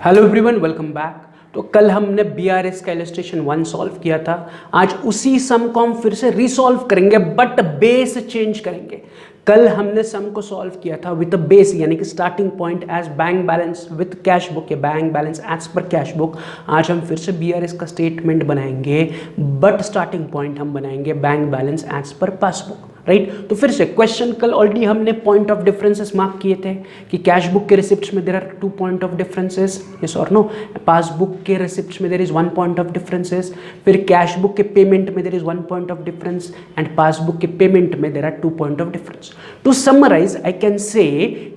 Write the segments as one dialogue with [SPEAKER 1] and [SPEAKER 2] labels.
[SPEAKER 1] Hello everyone, welcome back. तो कल हमने BRS का इलस्ट्रेशन 1 सॉल्व किया था। आज उसी सम को हम फिर से रीसॉल्व करेंगे बट बेस चेंज करेंगे। कल हमने सम को सॉल्व किया था विद बेस यानी कि starting point as bank balance with cash book या bank balance as per cash book. आज हम फिर से BRS का स्टेटमेंट बनाएंगे बट स्टार्टिंग पॉइंट हम बनाएंगे bank balance as per passbook, right. तो फिर से क्वेश्चन कल ऑलरेडी हमने पॉइंट ऑफ डिफरेंसेस मार्क किए थे कि कैश बुक के रिसिप्ट्स में there are 2 point of differences, yes और नो। पासबुक के रिसिप्ट्स में there is 1 point of differences. फिर कैश बुक के पेमेंट में there is 1 point of difference and passbook के पेमेंट में there are 2 point of difference. To summarise I can say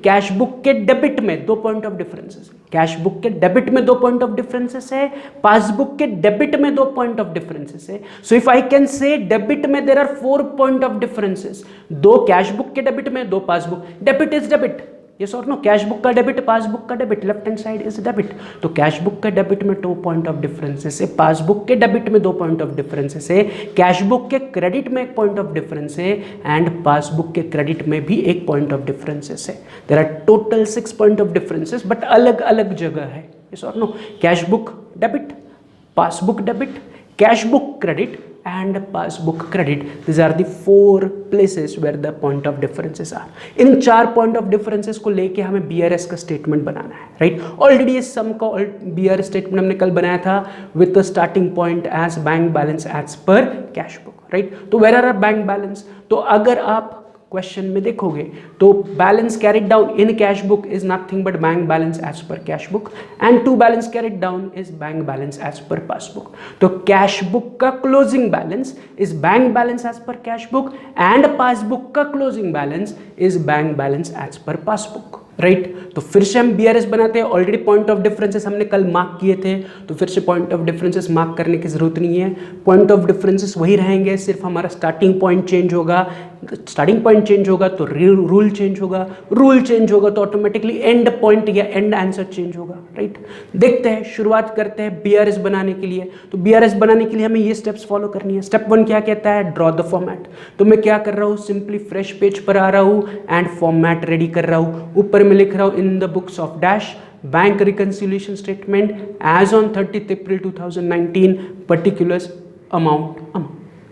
[SPEAKER 1] cash book के debit में 2 point of differences, cash book के debit में 2 point of differences है, passbook के debit में 2 point of differences है। So if I can say debit में there are 4 point of differences, 2 cash book के डेबिट में, 2 passbook. Debit is debit, yes और नो। कैश बुक का डेबिट, पासबुक का debit, left hand side is debit. तो cash book का debit में 2 point of differences है, पासबुक के डेबिट में 2 पॉइंट ऑफ डिफरेंसेस है, कैश बुक के क्रेडिट में 1 पॉइंट ऑफ डिफरेंस है एंड पासबुक के क्रेडिट में भी 1 पॉइंट ऑफ डिफरेंसेस है। There are total 6 point of differences but अलग अलग जगह है, यस और no. Cash book debit, passbook debit, cash book credit and passbook credit. These are the 4 places where the point of differences are. In 4 point of differences को लेके हमें BRS का statement बनाना है, राइट। ऑलरेडी इस सम का BRS statement हमने कल बनाया था with the starting point as bank balance as per cash book, right. तो वेयर आर बैंक बैलेंस, तो अगर आप क्वेश्चन में देखोगे तो balance carried down in cash book is nothing but bank balance as per cash book and two balance carried down is bank balance as per passbook. तो cash book का closing balance is bank balance as per cash book and passbook का closing balance is bank balance as per passbook, right. तो फिर से हम BRS बनाते हैं। Already point of differences हमने कल मार्क किए थे, तो फिर से पॉइंट ऑफ डिफरेंसेस मार्क करने की जरूरत नहीं है। पॉइंट ऑफ डिफरेंसेस वही रहेंगे, सिर्फ हमारा स्टार्टिंग पॉइंट चेंज होगा। स्टार्टिंग पॉइंट चेंज होगा तो रूल चेंज होगा, रूल चेंज होगा तो ऑटोमेटिकली एंड पॉइंट या एंड आंसर चेंज होगा, राइट। देखते हैं, शुरुआत करते हैं BRS बनाने के लिए। तो BRS बनाने के लिए हमें ये स्टेप्स फॉलो करनी है। स्टेप 1 क्या कहता है? Draw the format. तो मैं क्या कर रहा हूँ, सिंपली फ्रेश पेज पर आ रहा हूँ एंड फॉर्मेट रेडी कर रहा हूँ। ऊपर में लिख रहा हूँ in the books of dash bank reconciliation statement as on 30 April 2019 particulars amount.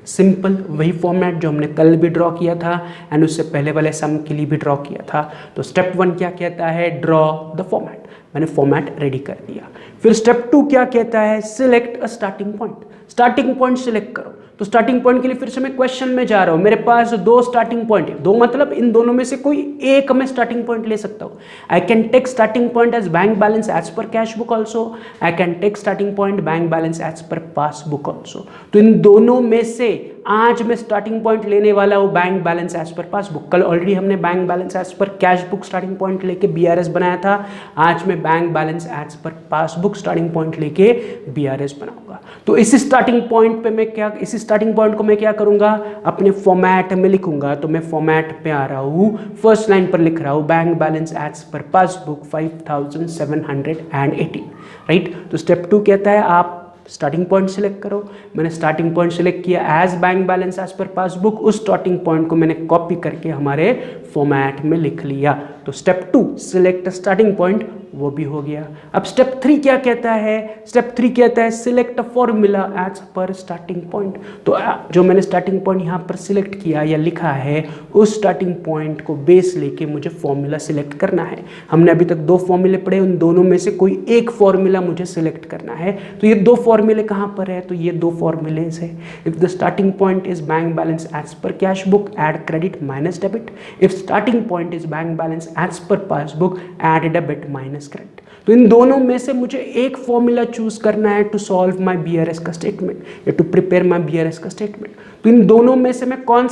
[SPEAKER 1] Simple वही फॉर्मेट जो हमने कल भी ड्रॉ किया था एंड उससे पहले वाले सम के लिए भी ड्रॉ किया था। तो स्टेप 1 क्या कहता है? Draw the format. मैंने फॉर्मेट रेडी कर दिया। फिर स्टेप 2 क्या कहता है? सिलेक्ट अ starting point. Starting point select करो। तो स्टार्टिंग पॉइंट के लिए फिर से मैं क्वेश्चन में जा रहा हूं। मेरे पास 2 स्टार्टिंग पॉइंट है, 2 मतलब इन दोनों में से कोई एक मैं स्टार्टिंग पॉइंट ले सकता हूं। I can take starting point as bank balance as per cash book also, I can take starting point bank balance as per passbook also. तो इन दोनों में से आज मैं स्टार्टिंग पॉइंट लेने वाला हूं bank balance as per passbook. कल ऑलरेडी हमने bank balance as per cash book starting point लेके BRS बनाया था। आज मैं bank balance as per passbook starting point लेके BRS बनाऊंगा। तो इसी स्टार्टिंग पॉइंट पे मैं क्या, इसी स्टार्टिंग पॉइंट को मैं क्या करूंगा, अपने फॉर्मेट में लिखूंगा। तो मैं फॉर्मेट पे आ रहा हूं, फर्स्ट लाइन पर लिख रहा हूं bank balance as per passbook 5718, right. तो स्टेप 2 कहता है आप स्टार्टिंग पॉइंट सिलेक्ट करो। मैंने स्टार्टिंग पॉइंट सिलेक्ट किया as bank balance as per passbook. उस स्टार्टिंग पॉइंट को मैंने कॉपी करके हमारे फॉर्मेट में लिख लिया। तो स्टेप 2 सिलेक्ट स्टार्टिंग पॉइंट, वो भी हो गया। अब स्टेप 3 क्या कहता है? स्टेप 3 कहता है select a formula as per starting point. तो जो मैंने स्टार्टिंग पॉइंट यहाँ पर सिलेक्ट किया या लिखा है, उस स्टार्टिंग पॉइंट को बेस लेके मुझे फॉर्मूला सिलेक्ट करना है। हमने अभी तक 2 फॉर्मूले पढ़े, उन दोनों में से कोई एक फॉर्मूला मुझे सिलेक्ट करना है। तो ये 2 फॉर्मूले कहाँ पर है? तो ये 2 फॉर्मूलेज है। If the starting point is bank balance as per cash book, add credit minus debit. If starting point is bank balance as per passbook, add debit minus credit. तो इन दोनों में से मुझे एक फॉर्मूला चूज करना है टू सॉल्व माय BRS का स्टेटमेंट या टू प्रिपेयर माय BRS का स्टेटमेंट। तो इन दोनों में से मैं कौन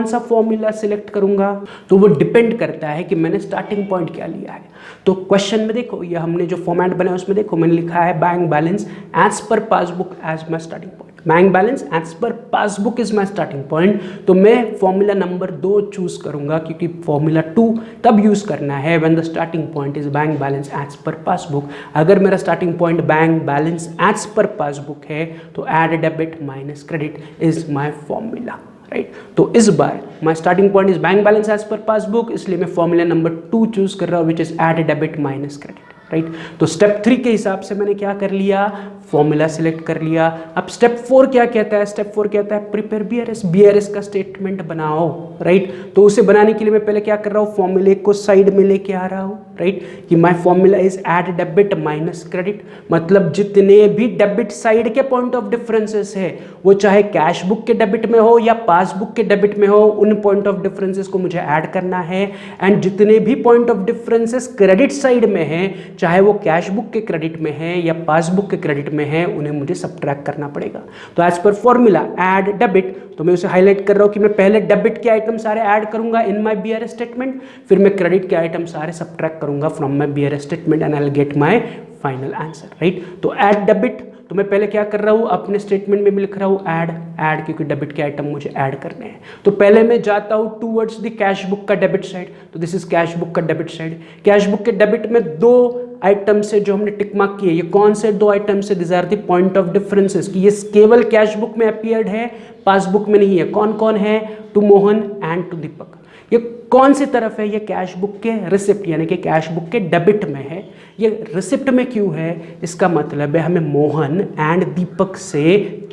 [SPEAKER 1] सा फॉर्मूला सिलेक्ट करूंगा, तो वो डिपेंड करता है कि मैंने स्टार्टिंग पॉइंट क्या लिया है। तो क्वेश्चन में देखो, ये हमने जो फॉर्मेट बनाया उसमें देखो मैंने लिखा है bank balance as per passbook as my starting point. Bank balance as per passbook is my starting point. तो मैं फॉर्मूला नंबर 2 चूज करूंगा, क्योंकि फॉर्मूला 2 तब यूज करना है when the starting point is bank balance as per passbook. अगर मेरा starting point bank balance as per passbook है तो add debit minus credit is my formula, right. तो इस बार my starting point is bank balance as per passbook, इसलिए मैं formula number 2 choose कर रहा हूँ which is add debit minus credit. Right. तो स्टेप 3 के हिसाब से मैंने क्या कर लिया, फॉर्मूला सिलेक्ट कर लिया। अब स्टेप 4 क्या कहता है, स्टेप 4 कहता है प्रिपेयर बीआरएस का स्टेटमेंट बनाओ, राइट। तो उसे बनाने के लिए मैं पहले क्या कर रहा हूँ, फॉर्मूले को साइड में लेके आ रहा हूँ, राइट, कि my formula is add debit minus credit, मतलब जितने भी डेबिट साइड के पॉइंट ऑफ डिफरेंसेस है, वो चाहे कैश बुक के डेबिट में हो या पासबुक के डेबिट में हो, उन पॉइंट ऑफ डिफरेंसेस को मुझे ऐड करना है। एंड जितने भी point of differences credit side में है, चाहे वो कैश बुक के क्रेडिट में है या पासबुक के क्रेडिट में है, उन्हें मुझे सब्ट्रैक्ट करना पड़ेगा। तो as per formula add debit, तो मैं उसे हाईलाइट कर रहा हूं कि मैं पहले डेबिट के आइटम सारे ऐड करूंगा इन माय बीआरएस स्टेटमेंट, फिर मैं क्रेडिट के आइटम सारे सब्ट्रैक्ट करूंगा from my BRS statement and I will get my final answer, right. तो ऐड डेबिट, तो मैं पहले क्या कर रहा हूँ, अपने स्टेटमेंट में भी लिख रहा हूँ ऐड, क्योंकि डेबिट के आइटम मुझे ऐड करने हैं। तो पहले मैं जाता हूँ टूवर्ड्स द कैश बुक का डेबिट साइड, तो दिस इज कैश बुक का डेबिट साइड। कैश बुक के डेबिट में दो आइटम्स से जो हमने टिक मार्क किए, ये कौन से दो आइटम्स है, this are the point of differences, कि ये केवल कैश बुक में अपीयर्ड है, पासबुक में नहीं है। कौन कौन है, to Mohan and to Deepak. ये कौन सी तरफ है, ये कैश बुक के रिसिप्ट यानी कि कैश बुक के डेबिट में है। ये रिसिप्ट में क्यों है, इसका मतलब है हमें मोहन एंड दीपक से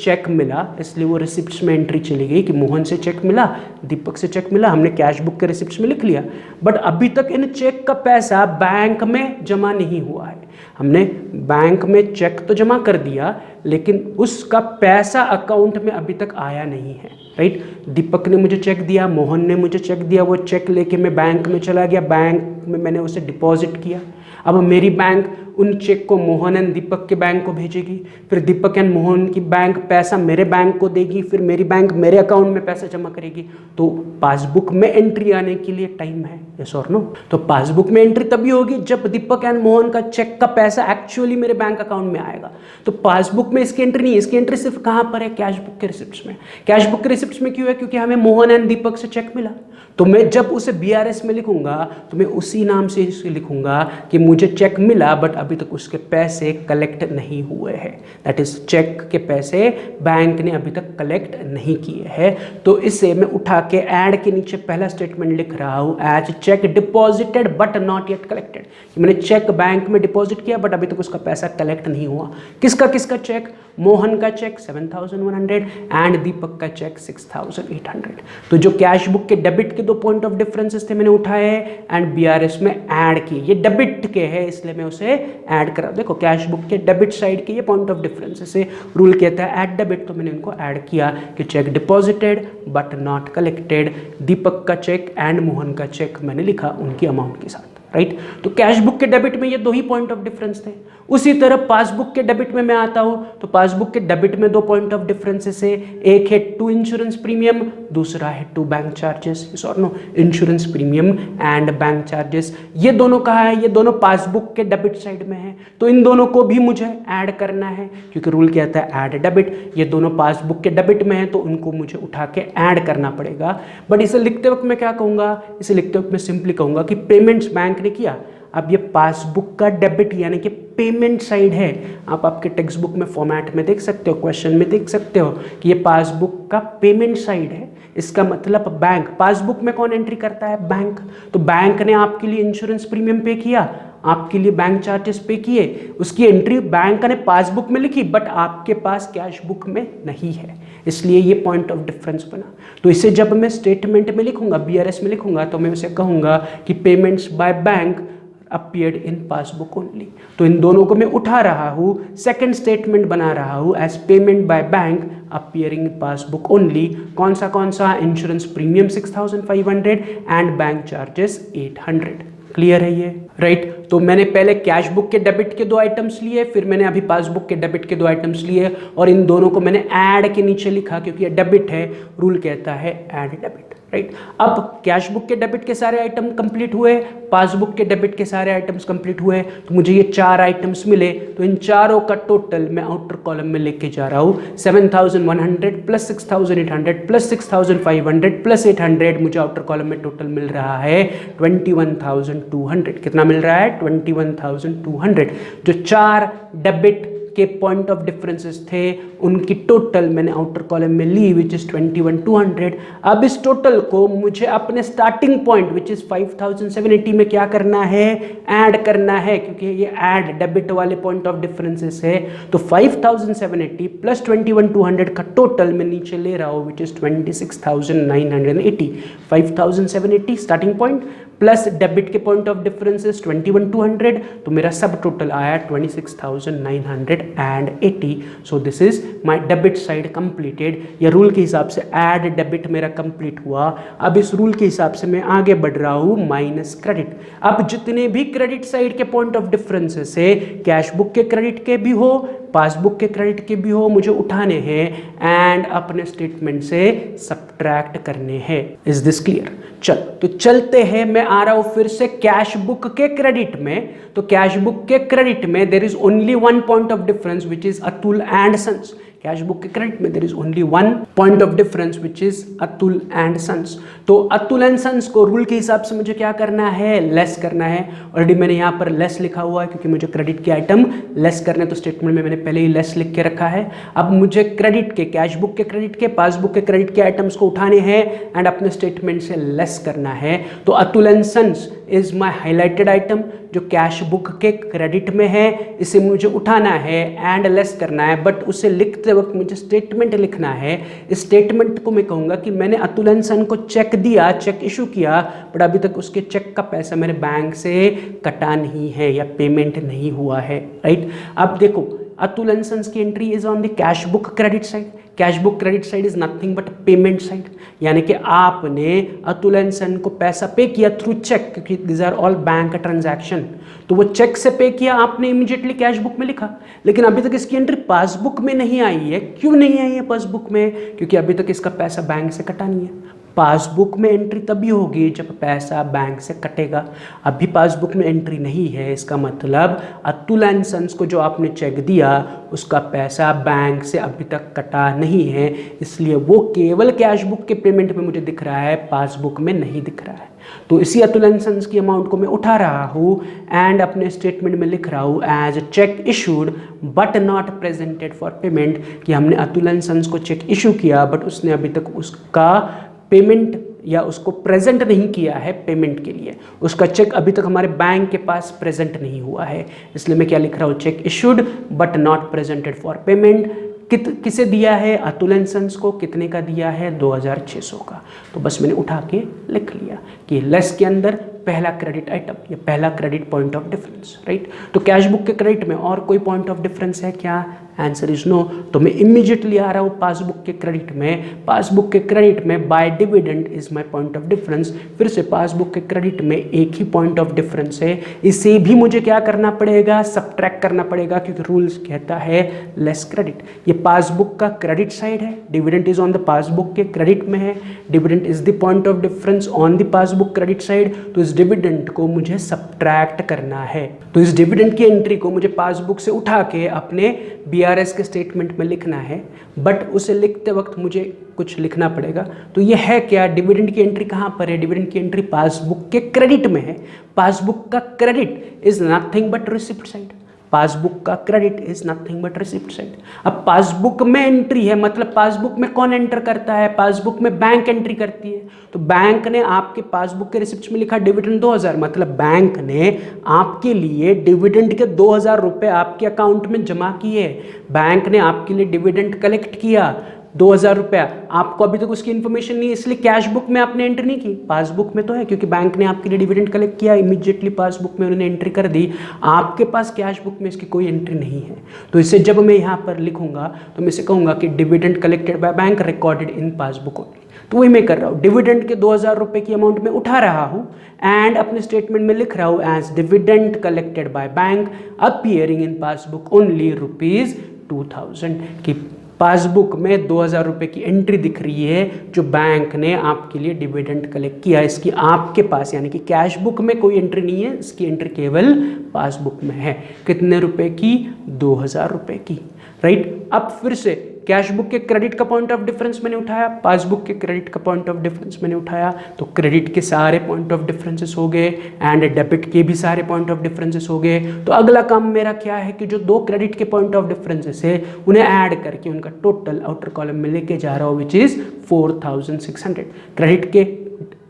[SPEAKER 1] चेक मिला, इसलिए वो रिसिप्ट्स में एंट्री चली गई कि मोहन से चेक मिला, दीपक से चेक मिला, हमने कैश बुक के रिसिप्ट्स में लिख लिया। बट अभी तक इन चेक का पैसा बैंक में जमा नहीं हुआ है। हमने बैंक में चेक तो जमा कर दिया, लेकिन उसका पैसा अकाउंट में अभी तक आया नहीं है, राइट। दीपक ने मुझे चेक दिया, मोहन ने मुझे चेक दिया, वो चेक लेके मैं बैंक में चला गया, बैंक में मैंने उसे डिपॉजिट किया। अब मेरी बैंक उन चेक को मोहन एंड दीपक के बैंक को भेजेगी, फिर दीपक एंड मोहन की बैंक पैसा मेरे बैंक को देगी, फिर मेरी बैंक मेरे अकाउंट में पैसा जमा करेगी। तो पासबुक में एंट्री आने के लिए टाइम है, यस और नो। तो पासबुक में एंट्री तभी होगी जब दीपक एंड मोहन का चेक का पैसा एक्चुअली मेरे बैंक अकाउंट में आएगा। तो पासबुक में इसकी एंट्री नहीं है, इसकी एंट्री सिर्फ कहाँ पर है, कैश बुक के रिसिप्ट्स में। कैश बुक के रिसिप्ट्स में क्यों है, क्योंकि हमें मोहन एंड दीपक से चेक मिला। तो मैं जब उसे बीआरएस में लिखूंगा तो मैं उसी नाम से इसे लिखूंगा कि मुझे चेक मिला बट अभी तक उसके पैसे कलेक्ट नहीं हुए हैं। दैट इज चेक के पैसे बैंक ने अभी तक कलेक्ट नहीं किए हैं। तो इसे मैं उठा के ऐड के नीचे पहला स्टेटमेंट लिख रहा हूं, as cheque deposited but not yet collected. मैंने चेक बैंक में डिपॉजिट किया बट अभी तक उसका पैसा कलेक्ट नहीं हुआ। किसका किसका चेक, मोहन का चेक 7,100 एंड दीपक का चेक 6,800। तो जो कैश बुक के डेबिट के दो पॉइंट ऑफ डिफरेंसेस थे मैंने उठाए एंड बीआरएस में ऐड किए। ये डेबिट के है इसलिए मैं उसे ऐड करा। देखो कैश बुक के डेबिट साइड के ये पॉइंट ऑफ डिफरेंसेस है, रूल कहता है ऐड डेबिट, तो मैंने इनको ऐड किया कि cheque deposited but not collected. Deepak का चेक एंड मोहन का चेक मैंने लिखा उनकी अमाउंट के साथ, राइट। तो कैश बुक के डेबिट में ये दो ही पॉइंट ऑफ डिफरेंस थे। उसी तरह पासबुक के डेबिट में मैं आता हूं तो पासबुक के डेबिट में दो पॉइंट ऑफ डिफरेंसेस है, एक है टू इंश्योरेंस प्रीमियम, दूसरा है टू बैंक चार्जेस, और no insurance premium and bank charges. ये दोनों कहाँ है, ये दोनों पासबुक के डेबिट साइड में है। तो इन दोनों को भी मुझे ऐड करना है क्योंकि रूल कहता है ऐड डेबिट। ये दोनों पासबुक के डेबिट में है तो उनको मुझे उठा के ऐड करना पड़ेगा। बट इसे लिखते वक्त मैं क्या कहूँगा, इसे लिखते वक्त मैं सिंपली कहूँगा कि पेमेंट्स बैंक ने किया। अब ये पासबुक का डेबिट यानी कि पेमेंट साइड है। आप आपके टेक्स्ट बुक में फॉर्मेट में देख सकते हो, क्वेश्चन में देख सकते हो कि ये पासबुक का पेमेंट साइड है। इसका मतलब बैंक, पासबुक में कौन एंट्री करता है, बैंक। तो बैंक ने आपके लिए इंश्योरेंस प्रीमियम पे किया, आपके लिए बैंक चार्जेस पे किए, उसकी एंट्री बैंक ने पासबुक में लिखी बट आपके पास कैश बुक में नहीं है, इसलिए ये पॉइंट ऑफ डिफरेंस बना। तो इसे जब मैं स्टेटमेंट में लिखूंगा, बीआरएस में लिखूंगा, तो मैं उसे कहूंगा कि payments by bank appeared in passbook only. तो इन दोनों को मैं उठा रहा हूँ, सेकंड स्टेटमेंट बना रहा हूँ as payment by bank appearing in passbook only. कौन सा, insurance premium 6,500 and bank charges 800। Clear है ये, राइट। तो मैंने पहले कैश बुक के डेबिट के दो आइटम्स लिए, फिर मैंने अभी पासबुक के डेबिट के दो आइटम्स लिए और इन दोनों को मैंने ऐड के नीचे लिखा क्योंकि ये डेबिट है, रूल कहता है ऐड डेबिट, राइट। अब कैश बुक के डेबिट के सारे आइटम कंप्लीट हुए, पासबुक के डेबिट के सारे आइटम्स कंप्लीट हुए, तो मुझे ये चार आइटम्स मिले। तो इन चारों का टोटल मैं आउटर कॉलम में लेके जा रहा हूँ 7,100 प्लस 6,800 प्लस 6,500 प्लस 800। मुझे आउटर कॉलम में टोटल मिल रहा है 21,200। कितना मिल रहा है, 21,200। जो चार डेबिट के पॉइंट ऑफ डिफरेंसेस थे उनकी टोटल मैंने आउटर कॉलम में ली विच इज 21,200। अब इस टोटल को मुझे अपने स्टार्टिंग पॉइंट विच इज 5,780 में क्या करना है, ऐड करना है, क्योंकि ये ऐड डेबिट वाले पॉइंट ऑफ डिफरेंसेस है। तो 5,780 प्लस 21,200 का टोटल मैं नीचे ले रहा हूँ which is 26,980। 5,780 starting point plus debit के पॉइंट ऑफ डिफरेंसेस 21,200, तो मेरा सब टोटल आया 26,980। So this is my debit side completed. या रूल के हिसाब से ऐड डेबिट मेरा कंप्लीट हुआ। अब इस रूल के हिसाब से मैं आगे बढ़ रहा हूँ माइनस क्रेडिट। अब जितने भी क्रेडिट साइड के पॉइंट ऑफ डिफरेंसेस है, कैश बुक के क्रेडिट के भी हो, पासबुक के क्रेडिट के भी हो, मुझे उठाने हैं एंड अपने स्टेटमेंट से सब्ट्रैक्ट करने हैं। Is this clear? चल तो चलते हैं, मैं आ रहा हूं फिर से कैश बुक के क्रेडिट में। तो कैश बुक के क्रेडिट में there is only one point of difference which is Atul and sons. Cash book के क्रेडिट में there is only one point of difference which is Atul and sons. तो Atul and sons को rule के हिसाब से मुझे क्या करना है, लेस करना है। ऑलरेडी मैंने यहाँ पर लेस लिखा हुआ है क्योंकि मुझे क्रेडिट के आइटम लेस करने, तो स्टेटमेंट में मैंने पहले ही लेस लिख के रखा है। अब मुझे क्रेडिट के, कैश बुक के क्रेडिट के, पासबुक के क्रेडिट के आइटम्स को उठाने हैं एंड अपने स्टेटमेंट से लेस करना है। तो Atul and sons is my highlighted item जो कैश बुक के क्रेडिट में है, इसे मुझे उठाना है एंड लेस करना है, बट उसे लिखते वक्त मुझे स्टेटमेंट लिखना है। इस स्टेटमेंट को मैं कहूँगा कि मैंने अतुल एंड सन को चेक दिया, चेक इशू किया, बट अभी तक उसके चेक का पैसा मेरे बैंक से कटा नहीं है या पेमेंट नहीं हुआ है, राइट। अब देखो अतुल एंड सन्स की entry is on the cash book credit side. Cash book credit side is nothing but payment side, यानी कि आपने अतुल एंड सन को पैसा पे किया थ्रू चेक, क्योंकि this are all bank transaction. तो वो चेक से पे किया आपने, इमीडिएटली कैश बुक में लिखा, लेकिन अभी तक इसकी एंट्री पासबुक में नहीं आई है। क्यों नहीं आई है पासबुक में? क्योंकि अभी तक इसका पैसा बैंक से कटा नहीं है। पासबुक में एंट्री तभी होगी जब पैसा बैंक से कटेगा। अभी पासबुक में एंट्री नहीं है, इसका मतलब अतुल एंड सन्स को जो आपने चेक दिया उसका पैसा बैंक से अभी तक कटा नहीं है, इसलिए वो केवल कैश बुक के पेमेंट में मुझे दिख रहा है, पासबुक में नहीं दिख रहा है। तो इसी अतुल एंड सन्स की अमाउंट को मैं उठा रहा हूँ एंड अपने स्टेटमेंट में लिख रहा हूँ as cheque issued but not presented for payment, कि हमने अतुल एंड सन्स को चेक इशू किया बट उसने अभी तक उसका पेमेंट या उसको प्रेजेंट नहीं किया है पेमेंट के लिए, उसका चेक अभी तक हमारे बैंक के पास प्रेजेंट नहीं हुआ है। इसलिए मैं क्या लिख रहा हूँ, check issued but not presented for payment. किसे दिया है? अतुल एंड सन्स को। कितने का दिया है? 2,600 का। तो बस मैंने उठा के लिख लिया कि लेस के अंदर पहला क्रेडिट आइटम या पहला credit point of difference, right. तो कैश बुक के क्रेडिट में और कोई पॉइंट ऑफ डिफरेंस है क्या? Answer is no. तो मैं इमीडिएटली आ रहा हूँ पासबुक के क्रेडिट में। पासबुक के क्रेडिट में by dividend is my point of difference. फिर से पासबुक के क्रेडिट में एक ही पॉइंट ऑफ डिफरेंस है, इसे भी मुझे क्या करना पड़ेगा? सब्ट्रैक्ट करना पड़ेगा, क्योंकि रूल्स कहता है लेस क्रेडिट। ये पासबुक का क्रेडिट साइड है, dividend is on the passbook के क्रेडिट में है, dividend is the point of difference on the passbook credit side. तो इस डिविडेंड को मुझे सब्ट्रैक्ट करना है। तो इस डिविडेंड की एंट्री को मुझे पासबुक से उठा के अपने बीआरएस के स्टेटमेंट में लिखना है, बट उसे लिखते वक्त मुझे कुछ लिखना पड़ेगा। तो ये है क्या? डिविडेंड की एंट्री कहाँ पर है? डिविडेंड की एंट्री पासबुक के क्रेडिट में है। पासबुक का credit is nothing but receipt side. Passbook का credit is nothing but receipt side. अब पासबुक में एंट्री है, मतलब पासबुक में कौन एंटर करता है? पासबुक में बैंक एंट्री करती है। तो बैंक ने आपके पासबुक के रिसिप्ट में लिखा डिविडेंड 2,000, मतलब बैंक ने आपके लिए डिविडेंड के 2,000 रुपये आपके अकाउंट में जमा किए। बैंक ने आपके लिए डिविडेंड कलेक्ट किया 2,000 रुपया। आपको अभी तक उसकी इन्फॉर्मेशन नहीं है, इसलिए कैश बुक में आपने एंट्री नहीं की, पासबुक में तो है, क्योंकि बैंक ने आपके लिए डिविडेंड कलेक्ट किया, इमीडिएटली पासबुक में उन्होंने एंट्री कर दी। आपके पास कैश बुक में इसकी कोई एंट्री नहीं है। तो इसे जब मैं यहाँ पर लिखूंगा तो मैं इसे कहूँगा कि dividend collected by bank recorded in passbook only. तो वही मैं कर रहा हूँ, डिविडेंड के 2,000 रुपये की अमाउंट में उठा रहा हूँ एंड अपने स्टेटमेंट में लिख रहा हूँ as dividend collected by bank appearing in passbook only ₹2,000 की पासबुक में 2,000 रुपये की एंट्री दिख रही है जो बैंक ने आपके लिए डिविडेंड कलेक्ट किया। इसकी आपके पास यानी कि कैश बुक में कोई एंट्री नहीं है, इसकी एंट्री केवल पासबुक में है। कितने रुपए की? 2,000 रुपये की, राइट। अब फिर से कैश बुक के क्रेडिट का पॉइंट ऑफ डिफरेंस मैंने उठाया, पासबुक के क्रेडिट का पॉइंट ऑफ डिफरेंस मैंने उठाया, तो क्रेडिट के सारे पॉइंट ऑफ डिफरेंसेस हो गए एंड डेबिट के भी सारे पॉइंट ऑफ डिफरेंसेस हो गए। तो अगला काम मेरा क्या है कि जो दो क्रेडिट के पॉइंट ऑफ डिफरेंसेस है उन्हें ऐड करके उनका टोटल आउटर कॉलम में लेके जा रहा हूँ, विच इज 4600। क्रेडिट के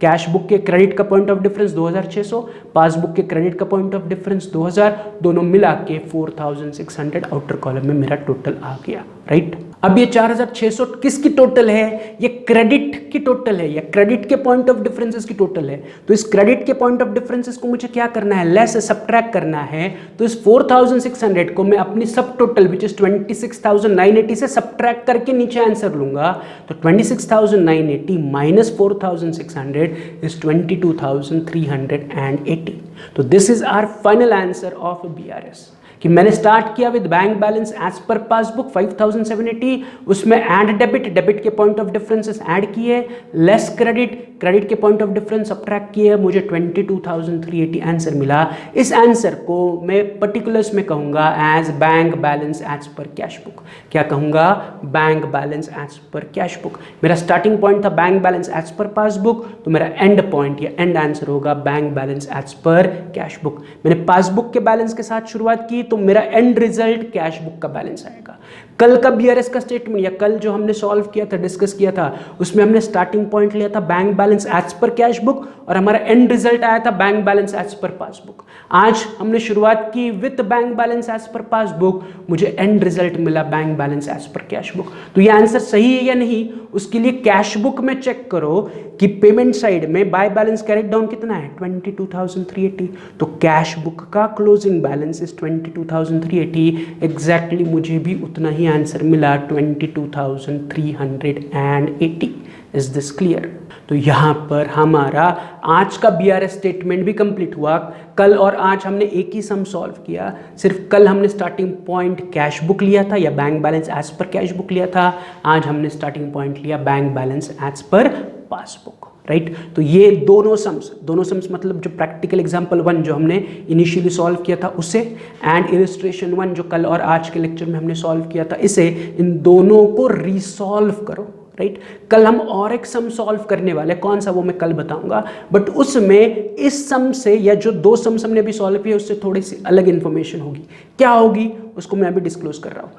[SPEAKER 1] कैश बुक के क्रेडिट का पॉइंट ऑफ डिफरेंस 2600, पासबुक के क्रेडिट का पॉइंट ऑफ डिफरेंस 2000, दोनों मिला के 4600 आउटर कॉलम में मेरा टोटल आ गया, राइट। अब ये 4600 किसकी टोटल है? ये क्रेडिट की टोटल है, या क्रेडिट के पॉइंट ऑफ डिफरेंसेस की टोटल है। तो इस क्रेडिट के पॉइंट ऑफ डिफरेंसेस को मुझे क्या करना है? लेस सब्ट्रैक्ट करना है। तो इस 4600 को मैं अपनी सब टोटल विच इज 26980 से सब्ट्रैक्ट करके नीचे आंसर लूंगा। तो 26980 माइनस 4600 is 22,380. तो this is our final answer of BRS कि मैंने स्टार्ट किया with bank balance as per passbook 5780, उसमें एंड डेबिट के पॉइंट ऑफ डिफरेंसेस ऐड किए, लेस क्रेडिट के पॉइंट ऑफ डिफरेंस सब्ट्रैक्ट किए, मुझे 22,380 आंसर मिला। इस आंसर को मैं पर्टिकुलर्स में कहूंगा as bank balance as per cash book. क्या कहूंगा? Bank balance as per cash book. मेरा स्टार्टिंग पॉइंट था bank balance as per passbook, तो मेरा एंड पॉइंट या एंड आंसर होगा bank balance as per cash book. मैंने पासबुक के बैलेंस के साथ शुरुआत की, तो मेरा एंड रिजल्ट कैश बुक का बैलेंस आएगा। कल का BRS का स्टेटमेंट या कल जो हमने सॉल्व किया था, डिस्कस किया था, उसमें हमने स्टार्टिंग पॉइंट लिया था bank balance as per cash book और हमारा एंड रिजल्ट आया था bank balance as per passbook. आज हमने शुरुआत की with bank balance as per passbook, मुझे एंड रिजल्ट मिला bank balance as per cash book. तो ये आंसर सही है या नहीं, उसके लिए कैश बुक में चेक करो कि पेमेंट साइड में बाय बैलेंस कैरिड डाउन कितना है? 22,380। तो कैश बुक का क्लोजिंग बैलेंस इज 22,380। एग्जैक्टली मुझे भी उतना ही आंसर मिला, 22,380। Is this clear? तो यहाँ पर हमारा आज का BRS स्टेटमेंट भी कंप्लीट हुआ। कल और आज हमने एक ही सम सॉल्व किया, सिर्फ कल हमने स्टार्टिंग पॉइंट कैश बुक लिया था या bank balance as per cash book लिया था, आज हमने स्टार्टिंग पॉइंट लिया bank balance as per passbook, right. तो ये दोनों सम्स मतलब जो प्रैक्टिकल एग्जांपल 1 जो हमने इनिशियली सॉल्व किया था उसे, एंड इलस्ट्रेशन 1 जो कल और आज के लेक्चर में हमने सॉल्व किया था इसे, इन दोनों को रिसॉल्व करो, राइट। कल हम और एक सम सॉल्व करने वाले, कौन सा वो मैं कल बताऊंगा, बट उसमें इस सम से या जो दो सम हमने अभी सॉल्व किए उससे थोड़ी सी अलग इन्फॉर्मेशन होगी। क्या होगी उसको मैं अभी डिस्क्लोज कर रहा हूँ।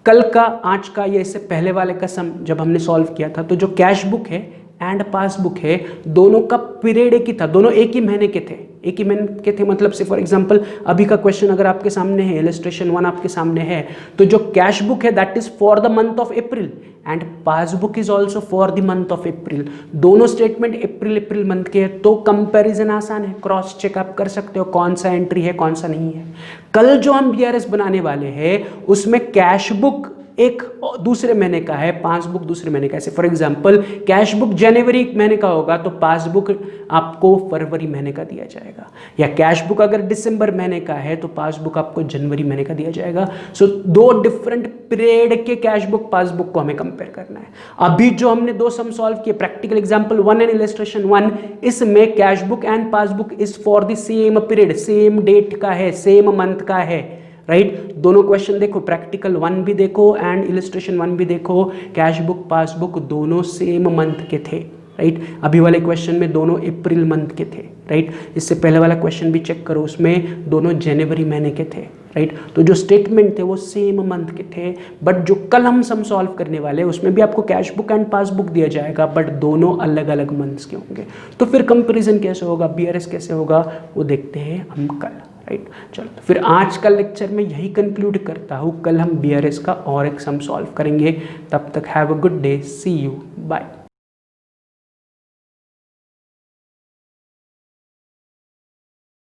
[SPEAKER 1] कल का, आज का या इससे पहले वाले का सम जब हमने सॉल्व किया था, तो जो कैश बुक है एंड पासबुक है, दोनों का पीरियड एक ही था, दोनों एक ही महीने के थे। एक ही महीने के थे मतलब से फॉर एग्जांपल अभी का क्वेश्चन अगर आपके सामने है, इलस्ट्रेशन 1 आपके सामने है, तो जो कैश बुक है that is for the month of April and passbook is also for the month of April. दोनों स्टेटमेंट अप्रैल मंथ के हैं, तो कंपैरिजन आसान है, क्रॉस चेक आप कर सकते हो कौन सा एंट्री है कौन सा नहीं है। कल जो हम BRS बनाने वाले हैं उसमें कैश बुक एक दूसरे महीने का है, पासबुक दूसरे महीने का है। फॉर एग्जांपल कैश बुक जनवरी महीने का होगा तो पासबुक आपको फरवरी महीने का दिया जाएगा, या कैश बुक अगर दिसंबर महीने का है तो पासबुक आपको जनवरी महीने का दिया जाएगा। सो दो डिफरेंट पीरियड के कैश बुक पासबुक को हमें कंपेयर करना है। अभी जो हमने दो सम सॉल्व किए, प्रैक्टिकल एग्जांपल 1 एंड इलस्ट्रेशन 1, इसमें cash book and passbook is for the same period, same date का है, सेम मंथ का है, राइट। दोनों क्वेश्चन देखो, प्रैक्टिकल 1 भी देखो एंड इलस्ट्रेशन 1 भी देखो, कैश बुक पासबुक दोनों सेम मंथ के थे, राइट। अभी वाले क्वेश्चन में दोनों अप्रैल मंथ के थे, राइट। इससे पहले वाला क्वेश्चन भी चेक करो, उसमें दोनों जनवरी महीने के थे, राइट। तो जो स्टेटमेंट थे वो सेम मंथ के थे, बट जो कल हम सम सॉल्व करने वाले हैं उसमें भी आपको कैश बुक एंड पासबुक दिया जाएगा, बट दोनों अलग अलग मंथ्स के होंगे। तो फिर कंपैरिजन कैसे होगा, BRS कैसे होगा, वो देखते हैं हम कल, राइट। चलो तो फिर आज का लेक्चर में यही कंक्लूड करता हूँ, कल हम BRS का और एक सम सॉल्व करेंगे। तब तक have a good day, see you, bye.